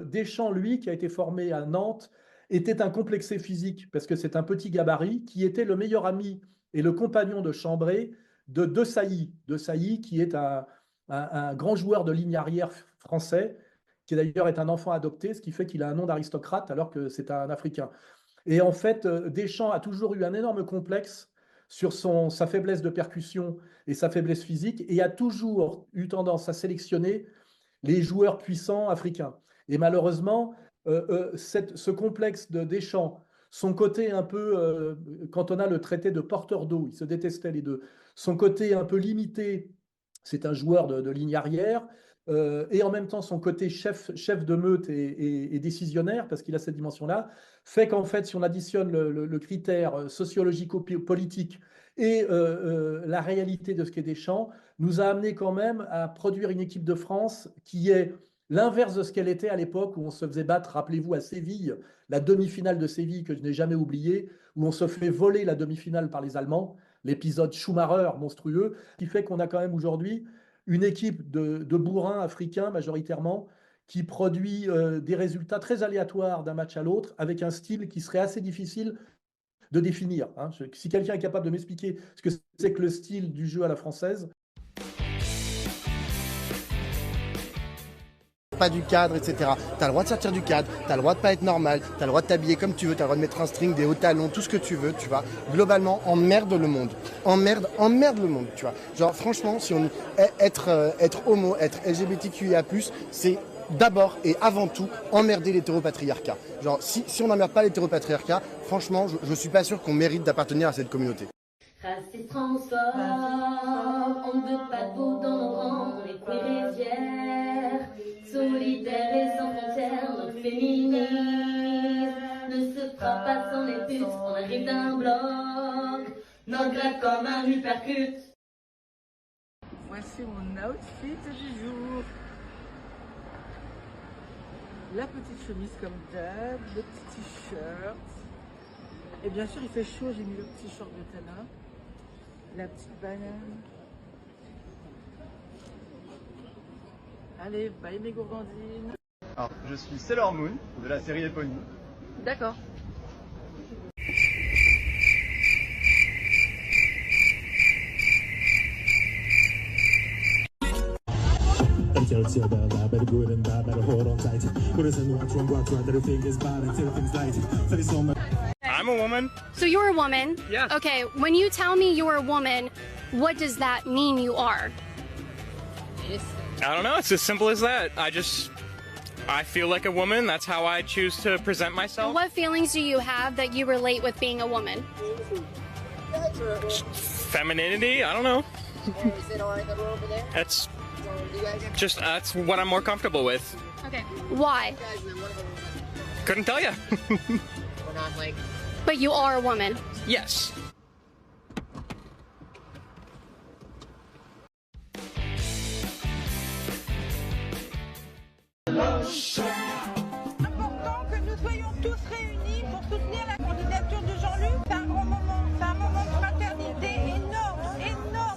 Deschamps, lui, qui a été formé à Nantes, était un complexé physique, parce que c'est un petit gabarit, qui était le meilleur ami et le compagnon de chambrée de De Sailly. De Sailly, qui est un grand joueur de ligne arrière français, qui d'ailleurs est un enfant adopté, ce qui fait qu'il a un nom d'aristocrate alors que c'est un Africain. Et en fait, Deschamps a toujours eu un énorme complexe sur sa faiblesse de percussion et sa faiblesse physique, et a toujours eu tendance à sélectionner les joueurs puissants africains. Et malheureusement, ce complexe de Deschamps, son côté un peu, quand on a le traité de porteur d'eau, ils se détestaient les deux, son côté un peu limité, c'est un joueur de ligne arrière, et en même temps son côté chef de meute et décisionnaire, parce qu'il a cette dimension-là, fait qu'en fait, si on additionne le critère sociologico-politique et la réalité de ce qu'est Deschamps, nous a amené quand même à produire une équipe de France qui est l'inverse de ce qu'elle était à l'époque où on se faisait battre, rappelez-vous, à Séville, la demi-finale de Séville que je n'ai jamais oubliée, où on se fait voler la demi-finale par les Allemands, l'épisode Schumacher monstrueux, qui fait qu'on a quand même aujourd'hui une équipe de bourrins africains majoritairement qui produit des résultats très aléatoires d'un match à l'autre avec un style qui serait assez difficile de définir. Hein. Si quelqu'un est capable de m'expliquer ce que c'est que le style du jeu à la française, pas du cadre, etc. T'as le droit de sortir du cadre, t'as le droit de pas être normal, t'as le droit de t'habiller comme tu veux, t'as le droit de mettre un string, des hauts talons, tout ce que tu veux, tu vois. Globalement, emmerde le monde. Emmerde le monde, tu vois. Genre, franchement, si on être homo, être LGBTQIA+, c'est d'abord et avant tout emmerder l'hétéropatriarcat. Genre, si on n'emmerde pas l'hétéropatriarcat, franchement, je suis pas sûr qu'on mérite d'appartenir à cette communauté. Raciste transphobe, on ne veut pas de vous dans nos rangs, on est queer et fiers, solidaires et sans frontières, notre féminisme ne se fera pas sans les putes, on arrive d'un bloc, notre grève comme un hypercute. Voici mon outfit du jour. La petite chemise comme d'hab, le petit t-shirt. Et bien sûr, il fait chaud, j'ai mis le petit short de Tana. La petite banane. Allez, bye mes gourgandines. Alors, je suis Sailor Moon de la série éponyme. D'accord. I'm a woman. So you're a woman? Yeah. Okay, when you tell me you're a woman, what does that mean you are? I don't know, it's as simple as that. I feel like a woman, that's how I choose to present myself. What feelings do you have that you relate with being a woman? Femininity, I don't know. That's what I'm more comfortable with. Okay. Why? Couldn't tell you. But you are a woman. Yes. Important que nous soyons tous réunis pour soutenir la candidature de Jean-Luc. C'est un grand moment, c'est un moment de fraternité énorme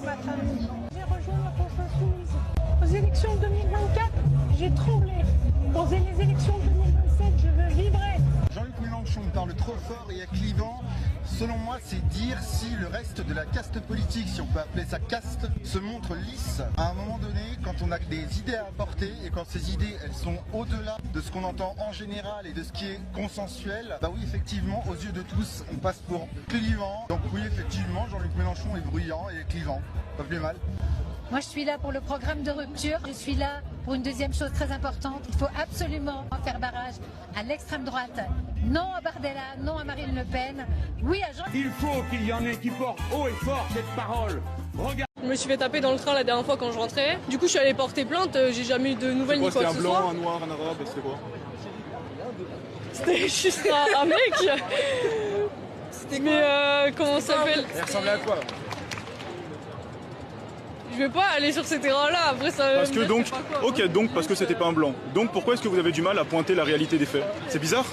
à Saint-Denis. J'ai rejoint la France Insoumise. Aux élections de 2024, j'ai tremblé. Aux les élections de 2027, je veux vibrer. Jean-Luc Mélenchon parle trop fort et est clivant. Selon moi, c'est dire si le reste de la caste politique, si on peut appeler ça caste, se montre lisse à un moment donné quand on a des idées à apporter et quand ces idées, elles sont au-delà de ce qu'on entend en général et de ce qui est consensuel. Bah oui, effectivement, aux yeux de tous, on passe pour clivant. Donc oui, effectivement, Jean-Luc Mélenchon est bruyant et clivant. Pas plus mal. Moi, je suis là pour le programme de rupture. Je suis là pour une deuxième chose très importante. Il faut absolument faire barrage à l'extrême droite. Non à Bardella, non à Marine Le Pen. Oui à Jean. Il faut qu'il y en ait qui portent haut et fort cette parole. Regarde. Je me suis fait taper dans le train la dernière fois quand je rentrais. Du coup, je suis allée porter plainte. J'ai jamais eu de nouvelles ni quoi que ce soit. C'était un blanc, un noir, un arabe, c'était quoi? C'était juste un mec. Mais comment ça s'appelle? Il ressemblait à quoi? Je vais pas aller sur ces terrains-là, après ça... Parce que donc, ok, donc parce que c'était pas un blanc. Donc pourquoi est-ce que vous avez du mal à pointer la réalité des faits? C'est bizarre?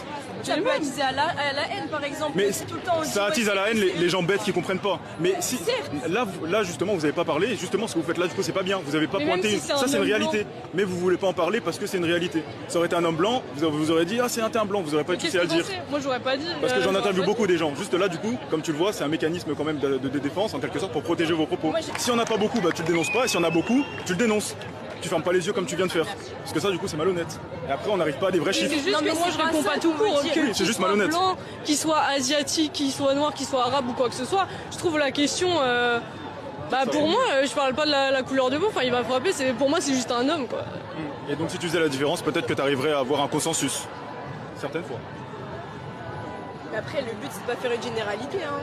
ça peut attiser à la haine, par exemple. Mais tout le temps, ça attise à la haine les gens bêtes qui comprennent pas. Mais si là justement vous avez pas parlé, justement ce que vous faites là du coup c'est pas bien. Vous avez pas pointé ça c'est une réalité. Blanc. Mais vous voulez pas en parler parce que c'est une réalité. Ça aurait été un homme blanc, vous aurez dit ah c'est un blanc, vous aurez pas eu tout à le dire. Moi j'aurais pas dit. Parce que j'en interviewe beaucoup des gens. Juste là du coup, comme tu le vois, c'est un mécanisme quand même de défense en quelque sorte pour protéger vos propos. Si on n'a pas beaucoup, bah tu le dénonces pas, et si on a beaucoup, tu le dénonces. Tu fermes pas les yeux comme tu viens de faire. Parce que ça, du coup, c'est malhonnête. Et après, on n'arrive pas à des vrais chiffres. C'est juste que moi, je réponds pas tout court. C'est juste malhonnête. Blanc, qu'il soit asiatique, qu'il soit noir, qu'il soit arabe ou quoi que ce soit, je trouve la question. Pour moi, je parle pas de la couleur de peau. Enfin, il va frapper. Pour moi, c'est juste un homme, quoi. Et donc, si tu faisais la différence, peut-être que tu arriverais à avoir un consensus. Certaines fois. Après, le but, c'est de pas faire une généralité. Hein.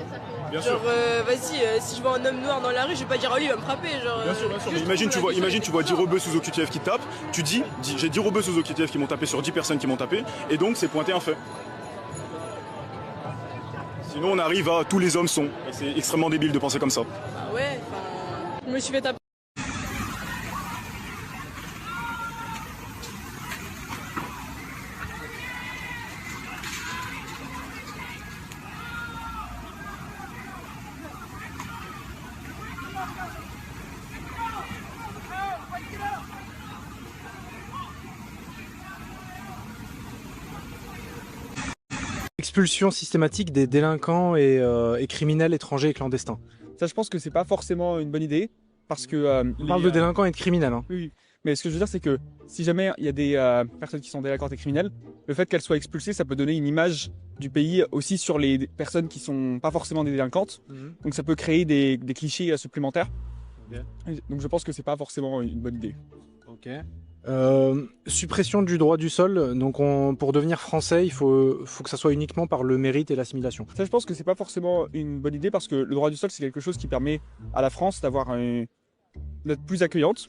Bien sûr. Vas-y, si je vois un homme noir dans la rue, je vais pas dire, oh lui, il va me frapper. Bien sûr. Mais imagine, tu vois 10 rebeux sous OQTF qui te tapent, tu dis, j'ai 10 rebeux sous OQTF qui m'ont tapé sur 10 personnes qui m'ont tapé, et donc c'est pointé un fait. Sinon, on arrive à tous les hommes sont. Et c'est extrêmement débile de penser comme ça. Bah ouais, je me suis fait taper. Expulsion systématique des délinquants et criminels étrangers et clandestins. Ça, je pense que c'est pas forcément une bonne idée parce que. On parle de délinquants et de criminels. Hein. Oui, mais ce que je veux dire, c'est que si jamais il y a des personnes qui sont délinquantes et criminelles, le fait qu'elles soient expulsées, ça peut donner une image du pays aussi sur les personnes qui sont pas forcément des délinquantes. Donc ça peut créer des clichés supplémentaires. Donc je pense que c'est pas forcément une bonne idée. Ok. Suppression du droit du sol. Donc pour devenir français, il faut que ça soit uniquement par le mérite et l'assimilation. Ça, je pense que c'est pas forcément une bonne idée parce que le droit du sol, c'est quelque chose qui permet à la France d'être plus accueillante.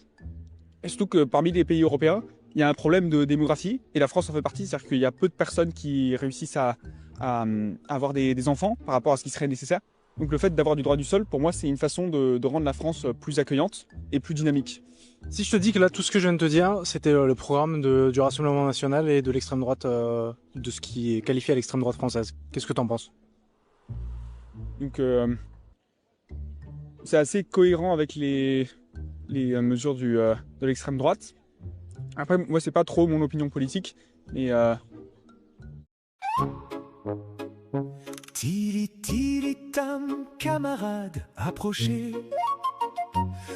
Et surtout que parmi les pays européens, il y a un problème de démographie et la France en fait partie. C'est-à-dire qu'il y a peu de personnes qui réussissent à avoir des enfants par rapport à ce qui serait nécessaire. Donc le fait d'avoir du droit du sol, pour moi, c'est une façon de rendre la France plus accueillante et plus dynamique. Si je te dis que là, tout ce que je viens de te dire, c'était le programme du Rassemblement National et de l'extrême droite, de ce qui est qualifié à l'extrême droite française, qu'est-ce que tu en penses? Donc c'est assez cohérent avec les mesures de l'extrême droite. Après, moi, c'est pas trop mon opinion politique, mais... Tili tili tam, camarades, approchez.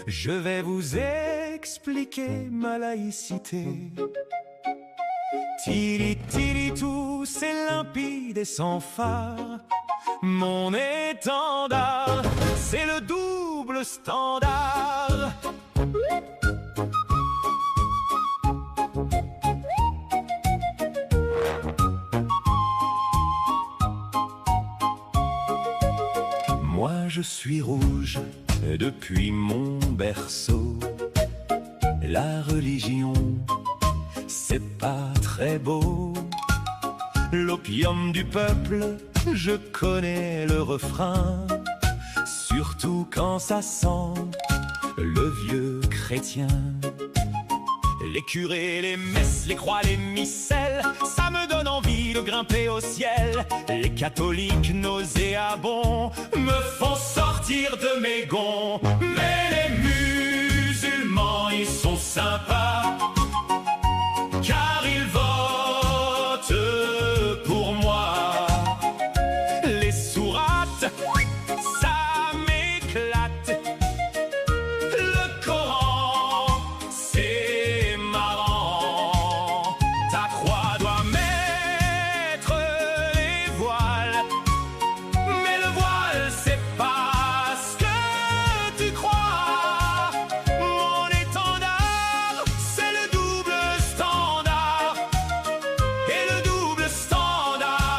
Je vais vous expliquer ma laïcité. Tili tili tout, c'est limpide et sans phare. Mon étendard, c'est le double standard. Moi je suis rouge depuis mon berceau. La religion, c'est pas très beau. L'opium du peuple, je connais le refrain. Surtout quand ça sent le vieux chrétien. Les curés, les messes, les croix, les missels, ça me donne envie de grimper au ciel. Les catholiques nauséabonds me font sortir de mes gonds. Mais les musulmans, ils sont sympas, car ils votent pour moi. Les sourates, ça m'éclate. Le Coran, c'est marrant. Ta croix doit mettre les voiles, mais le voile, c'est pas ce que tu crois. Mon étendard, c'est le double standard. Et le double standard,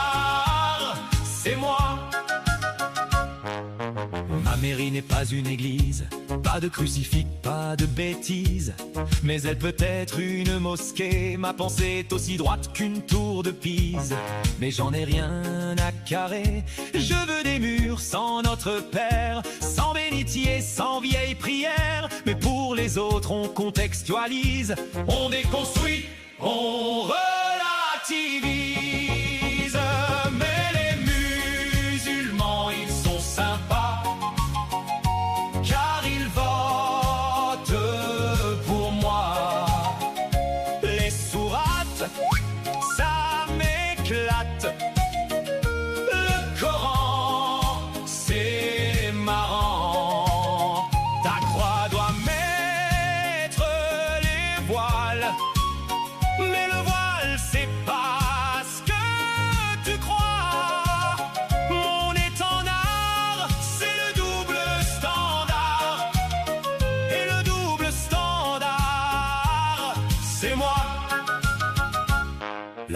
c'est moi. Ma mairie n'est pas une église, pas de crucifix, pas de bêtises, mais elle peut être une mosquée. Ma pensée est aussi droite qu'une tour de Pise, mais j'en ai rien à carrer. Je veux des murs sans Notre Père, sans bénitier, sans vieille prière. Mais pour les autres on contextualise, on déconstruit, on relativise.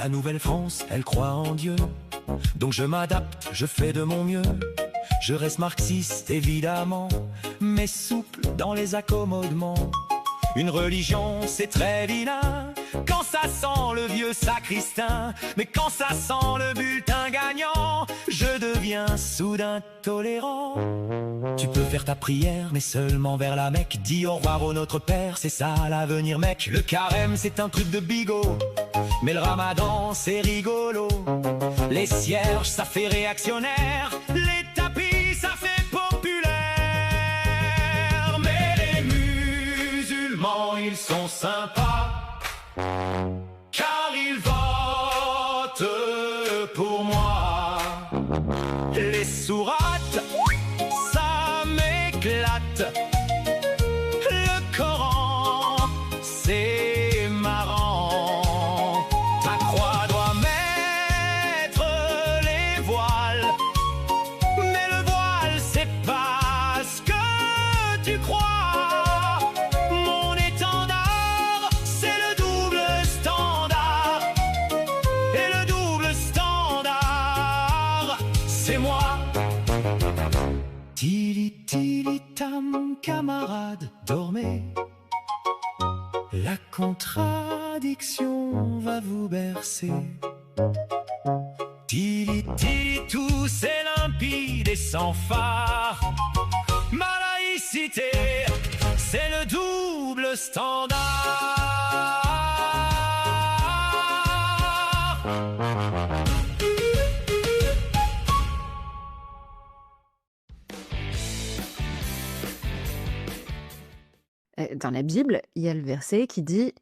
La nouvelle France, elle croit en Dieu. Donc je m'adapte, je fais de mon mieux. Je reste marxiste évidemment, mais souple dans les accommodements. Une religion c'est très vilain, quand ça sent le vieux sacristain. Mais quand ça sent le bulletin gagnant, je deviens soudain tolérant. Tu peux faire ta prière mais seulement vers la Mecque. Dis au revoir au Notre Père, c'est ça l'avenir mec. Le carême c'est un truc de bigot, mais le ramadan c'est rigolo. Les cierges ça fait réactionnaire, les tapis ça fait populaire. Mais les musulmans ils sont sympas, car ils votent pour moi. Les sourates ça m'éclate, le Coran c'est marrant. Ta croix doit mettre les voiles, mais le voile c'est pas ce que tu crois. Mon étendard c'est le double standard, et le double standard c'est moi. Tili tili tam camarade, dormez. La contradiction va vous bercer. Tili tili tout c'est limpide et sans phare. Ma laïcité c'est le double standard. Dans la Bible, il y a le verset qui dit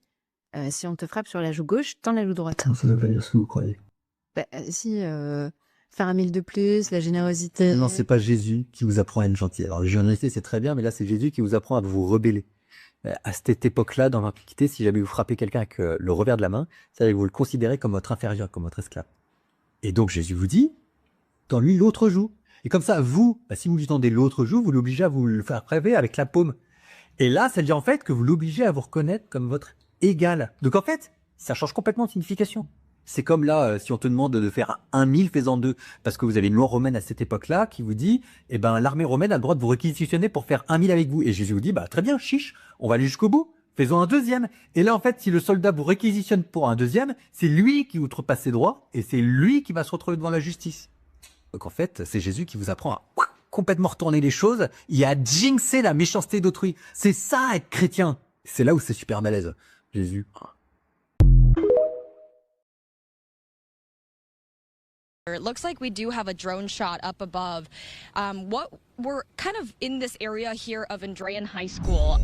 si on te frappe sur la joue gauche, tends la joue droite. Ça ne veut pas dire ce que vous croyez. Si, faire un mille de plus, la générosité. Non, c'est pas Jésus qui vous apprend à être gentil. Alors, la générosité, c'est très bien, mais là, c'est Jésus qui vous apprend à vous rebeller. À cette époque-là, dans l'Antiquité, si jamais vous frappez quelqu'un avec le revers de la main, c'est-à-dire que vous le considérez comme votre inférieur, comme votre esclave. Et donc, Jésus vous dit, tends-lui l'autre joue. Et comme ça, vous, si vous lui tendez l'autre joue, vous l'obligez à vous le faire prélever avec la paume. Et là, ça veut dire en fait que vous l'obligez à vous reconnaître comme votre égal. Donc en fait, ça change complètement de signification. C'est comme là, si on te demande de faire 1000, fais-en 2. Parce que vous avez une loi romaine à cette époque-là qui vous dit, eh ben, l'armée romaine a le droit de vous réquisitionner pour faire 1000 avec vous. Et Jésus vous dit, bah, très bien, chiche, on va aller jusqu'au bout. Faisons un deuxième. Et là, en fait, si le soldat vous réquisitionne pour un deuxième, c'est lui qui outrepasse ses droits et c'est lui qui va se retrouver devant la justice. Donc en fait, c'est Jésus qui vous apprend à complètement retourner les choses et à jinxer la méchanceté d'autrui. C'est ça, être chrétien. C'est là où c'est super malaise. Jésus. It looks like we do have a drone shot up above. We're kind of in this area here of Andrean High School.